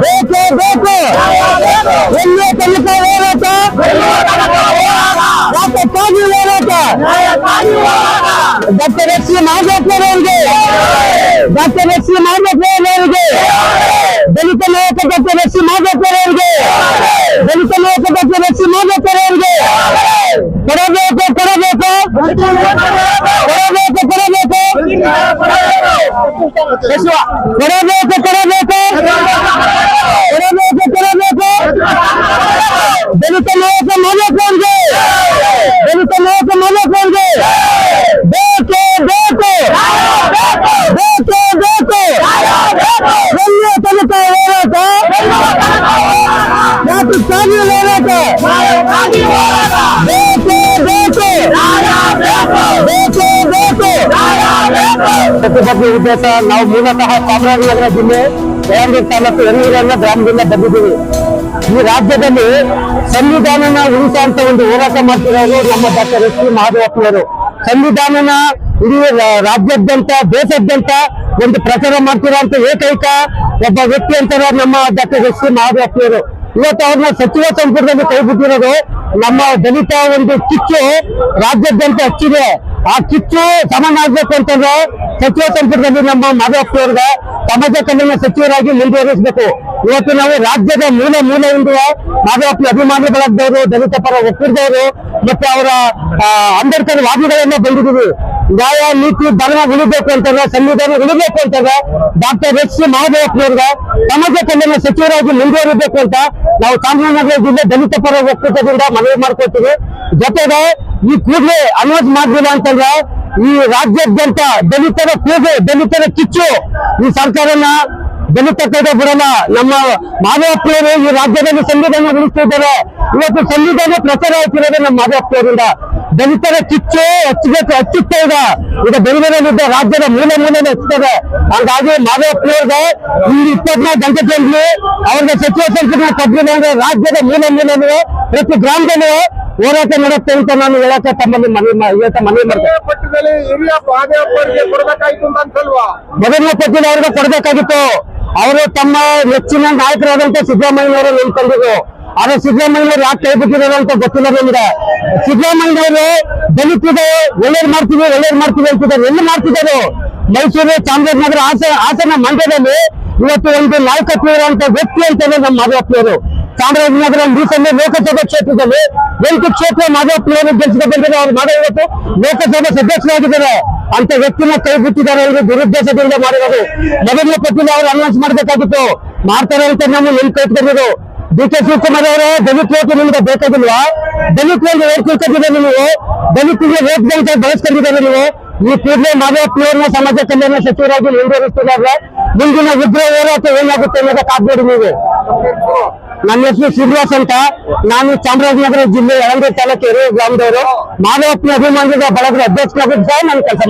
ಬೇಕೇ ಬೇಕು. ಎಲ್ಲೇ ತನಕ ಹೋರಾಟ, ಯಾತಕ್ಕಾಗಿ ಹೋರಾಟ? ಡಾಕ್ಟರ್ ಎಸ್ ಸಿ ಮಾಧವಪ್ಪನವರಿಗೆ, ಡಾಕ್ಟರ್ ಎಸ್ ಸಿ ಮಾಧವಪ್ಪನವರಿಗೆ, ದಲಿತ ನಾಯಕ ಡಾಕ್ಟರ್ ಎಸ್ ಸಿ ಮಾಧವಪ್ಪನವರಿಗೆ, ದಲಿತ ನಾಯಕ ಡಾಕ್ಟರ್ ಎಸ್ ಸಿ ಮಾಧವಪ್ಪನವರಿಗೆ ಕೊಡಬೇಕು ಕೊಡಬೇಕು ಕೊಡಬೇಕು ಕೊಡಬೇಕು ಕೊಡಬೇಕು ಕೊಡಬೇಕು ಕೊಡಬೇಕು ಕೊಡಬೇಕು. ದಲಿತ ನಾಯಕ ಮಾಧವಪ್ಪನವರಿಗೆ, ದಲಿತ ನಾಯಕ ಮಾಧವಪ್ಪನವರಿಗೆ ಬೇಕೇ ಬೇಕು, ಬೇಕೇ ಬೇಕು. ಎಲ್ಲೇ ತನಕ ಹೋರಾಟ, ಯಾತಕ್ಕಾಗಿ ಹೋರಾಟ? ಬೇಕೇ ಬೇಕು, ಬೇಕೇ ಬೇಕು. ಪ್ರತಿಭಟನೆ ಉದ್ದೇಶ ನಾವು ಮೂಲತಃ ಚಾಮರಾಜನಗರ ಜಿಲ್ಲೆ ಯಳಂದೂರು ತಾಲೂಕು ಯನ್ನೂರನ್ನ ಗ್ರಾಮದಿಂದ ಬಂದಿದ್ದೀವಿ. ಈ ರಾಜ್ಯದಲ್ಲಿ ಸಂವಿಧಾನನ ಉಳಿಸುವಂತ ಒಂದು ಹೋರಾಟ ಮಾಡ್ತಿರೋರು ನಮ್ಮ ಡಾಕ್ಟರ್ ಎಸ್ ಸಿ ಮಾಧವಪ್ಪನವರು. ಸಂವಿಧಾನನ ಇಡೀ ರಾಜ್ಯಾದ್ಯಂತ ದೇಶಾದ್ಯಂತ ಒಂದು ಪ್ರಚಾರ ಮಾಡ್ತಿರೋಂತ ಏಕೈಕ ಒಬ್ಬ ವ್ಯಕ್ತಿ ಅಂತಾರೆ ನಮ್ಮ ಡಾಕ್ಟರ್ ಎಸ್ ಸಿ ಮಾಧವಪ್ಪನವರು. ಇವತ್ತು ಅವ್ರನ್ನ ಸಚಿವ ಸಂಪುಟದಲ್ಲಿ ಕೈ ಬಿಟ್ಟಿರೋದು ನಮ್ಮ ದಲಿತ ಒಂದು ಕಿಚ್ಚು ರಾಜ್ಯಾದ್ಯಂತ ಹಚ್ಚಿದೆ. ಆ ಕಿಚ್ಚು ಸಮಾನ ಆಗ್ಬೇಕು ಅಂತಂದ್ರೆ ಸಚಿವ ಸಂಪುಟದಲ್ಲಿ ನಮ್ಮ ಮಾಧವಪ್ಪನವ್ರಿಗೆ ಸಮಾಜ ಕಲ್ಯಾಣ ಸಚಿವರಾಗಿ ಮುಂದುವರಿಸಬೇಕು. ಇವತ್ತು ನಾವು ರಾಜ್ಯದ ಮೂಲೆಯಿಂದ ಮಾಧವಪ್ಪನ ಅಭಿಮಾನಿಗಳಾದವರು, ದಲಿತ ಪರ ಒಕ್ಕೂಟದವರು ಮತ್ತೆ ಅವರ ಅಂಬೇಡ್ಕರ್ ವಾದಿಗಳನ್ನ ಬಂದಿದ್ದೀವಿ. ನ್ಯಾಯ ನೀತಿ ಧರ್ಮ ಉಳಿಬೇಕು ಅಂತಂದ್ರೆ, ಸಂವಿಧಾನ ಉಳಿಬೇಕು ಅಂತಂದ್ರೆ ಡಾಕ್ಟರ್ ಎಸ್ ಸಿ ಮಾಧವಪ್ಪನವ್ರಿಗೆ ಸಮಾಜ ಕಲ್ಯಾಣ ಸಚಿವರಾಗಿ ಮುಂದುವರಿಬೇಕು ಅಂತ ನಾವು ಚಾಮರಾಜನಗರ ಜಿಲ್ಲೆ ದಲಿತ ಪರ ಒಕ್ಕೂಟದಿಂದ ಮನವಿ ಮಾಡ್ಕೊಳ್ತೀವಿ. ಜೊತೆಗೆ ಈ ಕೂಡಲೇ ಅನೌನ್ಸ್ ಮಾಡಲಿಲ್ಲ ಅಂತಂದ್ರೆ ಈ ರಾಜ್ಯಾದ್ಯಂತ ದಲಿತರ ಕೂಗು, ದಲಿತರ ಕಿಚ್ಚು ಈ ಸರ್ಕಾರನ ದಲಿತ ಕಡೆ ಬಿಡಲ್ಲ. ನಮ್ಮ ಮಾಧವಪ್ಪನವರು ಈ ರಾಜ್ಯದಲ್ಲಿ ಸಂವಿಧಾನ ಉಳಿಸ್ತಿದ್ದಾರೆ. ಇವತ್ತು ಸಂವಿಧಾನ ಪ್ರಚಾರ ಆಗ್ತಿರೋದು ನಮ್ಮ ಮಾಧವಪ್ಪನವರಿಂದ. ದಲಿತರ ಕಿಚ್ಚು ಹಚ್ಚುತ್ತಾ ಇದೆ. ಈಗ ಬೆಂಗಳೂರಲ್ಲಿದ್ದ ರಾಜ್ಯದ ಮೂಲೆಯಲ್ಲಿ ಹಚ್ತಾರೆ. ಹಾಗಾಗಿ ಮಾಧವಪ್ಪನವ್ರಿಗೆ ಇಲ್ಲಿ 24 ಗಂಟೆಗಳಲ್ಲಿ ಅವ್ರಿಗೆ ಸಚಿವ ಸಂಪುಟ ಕೊಟ್ಟಿಲ್ಲ ಅಂದ್ರೆ ರಾಜ್ಯದ ಮೂಲೆಯಲ್ಲಿ ಪ್ರತಿ ಗ್ರಾಮದಲ್ಲಿ ಹೋರಾಟ ಮಾಡುತ್ತೆ ಅಂತ ನಾನು ಹೇಳಕ್ಕೆ ತಮ್ಮಲ್ಲಿ ಮನವಿ ಮಾಡ್ತೇನೆ. ಮೊದಲನೇ ಪಟ್ಟಿಯಲ್ಲಿ ಅವ್ರಿಗೆ ಕೊಡಬೇಕಾಗಿತ್ತು. ಅವರು ತಮ್ಮ ನೆಚ್ಚಿನ ನಾಯಕರಾದಂತ ಸಿದ್ದರಾಮಯ್ಯನವರು ನೆನ್ಕೊಂಡಿದ್ರು. ಆದ್ರೆ ಸಿದ್ದರಾಮಯ್ಯನವರು ಯಾಕೆ ಕೈ ಬಿಟ್ಟಿರೋದು ಅಂತ ಗೊತ್ತಿಲ್ಲ ನಮ್ಗೆ. ಸಿದ್ದರಾಮಯ್ಯನವರು ದಲಿತರಿಗೆ ಒಳ್ಳೇದು ಮಾಡ್ತೀವಿ ಅಂತಿದ್ದಾರೆ. ಎಲ್ಲಿ ಮಾಡ್ತಿದ್ದಾರೆ? ಮೈಸೂರು, ಚಾಮರಾಜನಗರ, ಹಾಸನ, ಮಂಡ್ಯದಲ್ಲಿ ಇವತ್ತು ಒಂದು ನಾಯಕತ್ವ ಇರುವಂತ ವ್ಯಕ್ತಿ ಅಂತಾನೆ ನಮ್ಮ ಮಾಧವಪ್ಪನವರು. ಚಾಮರಾಜನಗರ ಮೀಸಲು ಲೋಕಸಭಾ ಕ್ಷೇತ್ರದಲ್ಲಿ 8 ಕ್ಷೇತ್ರ ಮಾಧವಪ್ಪನವರು ಗೆಲ್ಸಿಕೊಂಡಿದ್ದಾರೆ. ಅವ್ರು ಮಾಡೋ ಇವತ್ತು ಲೋಕಸಭಾ ಸದಸ್ಯರಾಗಿದ್ದಾರೆ. ಅಂತ ವ್ಯಕ್ತಿನ ಕೈ ಬಿಟ್ಟಿದ್ದಾರೆ. ಅವರು ದುರುದ್ದೇಶದಿಂದ ಮಾಡಿರೋದು. ಮೊದಲನೇ ಪಟ್ಟಿಯಲ್ಲಿ ಅವರು ಅನೌನ್ಸ್ ಮಾಡಬೇಕಾಗಿತ್ತು. ಮಾಡ್ತಾರೆ ಅಂತ ನಾವು ನಿಮ್ ಕೈಟ್ಕೊಂಡಿದ್ರು. ಡಿ.ಕೆ. ಶಿವಕುಮಾರ್ ಅವರೇ, ದಲಿತ ಓಟು ನಿಮ್ಗೆ ಬೇಕಾಗಿಲ್ವಾ? ದಲಿತರಿಗೆ ಓಟ್ ಕೊಡ್ತಿದ್ದೀರ ನೀವು, ದಲಿತರಿಗೆ ಓಟ್ ಬ್ಯಾಂಕ್ ಬಳಸ್ಕೊಂಡಿದ್ದಾರೆ ನೀವು. ಈ ಕೂಡಲೇ ಮಾಧವಪ್ಪನವ್ರನ್ನ ಸಮಾಜ ಕಲ್ಯಾಣ ಸಚಿವರಾಗಿ ಮುಂದುವರಿಸ್ತಿದ್ದಾರೆ. ಮುಂದಿನ ಉಗ್ರ ಹೋರಾಟ ಏನಾಗುತ್ತೆ ಅನ್ನೋದ ಕಾದ್ಬೇಡಿ ನೀವು. ನನ್ನ ಹೆಸರು ಶ್ರೀನಿವಾಸ್ ಅಂತ. ನಾನು ಚಾಮರಾಜನಗರ ಜಿಲ್ಲೆ ಯಳಂದೂರು ತಾಲೂಕು ಗ್ರಾಮದವರು. ಮಾಧವಪ್ಪನ ಅಭಿಮಾನಿಗಳ ಬಳಗದ ಅಧ್ಯಕ್ಷರಾಗಿ ನಾನು ಕೆಲಸ ಮಾಡ್ತೀನಿ.